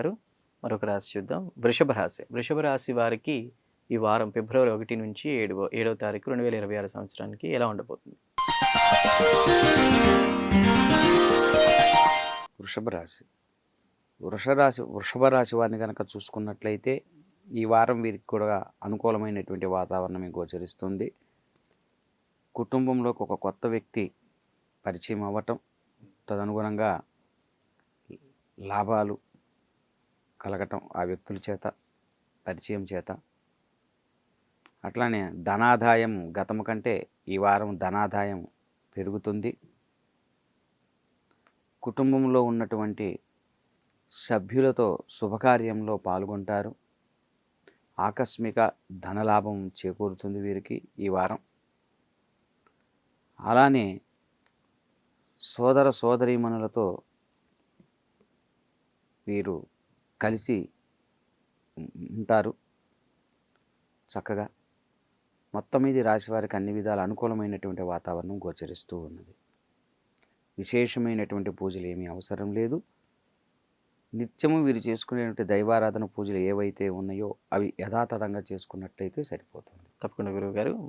గురువుగారు. మరొక రాశి చూద్దాం. వృషభ రాశి. వృషభ రాశి వారికి ఈ వారం ఫిబ్రవరి 1 నుంచి 7వ తారీఖు 2026 సంవత్సరానికి ఎలా ఉండబోతుంది? వృషభ రాశి. వృషభ రాశి వారిని కనుక చూసుకున్నట్లయితే ఈ వారం వీరికి కూడా అనుకూలమైనటువంటి వాతావరణం గోచరిస్తుంది. కుటుంబంలోకి ఒక కొత్త వ్యక్తి పరిచయం అవ్వటం, తదనుగుణంగా లాభాలు కలగటం ఆ వ్యక్తుల చేత, పరిచయం చేత. అట్లానే ధనాదాయం గతము కంటే ఈ వారం ధనాదాయం పెరుగుతుంది. కుటుంబంలో ఉన్నటువంటి సభ్యులతో శుభకార్యంలో పాల్గొంటారు. ఆకస్మిక ధనలాభం చేకూరుతుంది వీరికి ఈ వారం. అలానే సోదర సోదరీమణులతో వీరు కలిసి ఉంటారు చక్కగా. మొత్తం మీద రాశి వారికి అన్ని విధాల అనుకూలమైనటువంటి వాతావరణం గోచరిస్తూ ఉన్నది. విశేషమైనటువంటి పూజలు ఏమీ అవసరం లేదు. నిత్యము వీరు చేసుకునేటువంటి దైవారాధన పూజలు ఏవైతే ఉన్నాయో అవి యథాతథంగా చేసుకున్నట్లయితే సరిపోతుంది. తప్పకుండా గురువుగారు.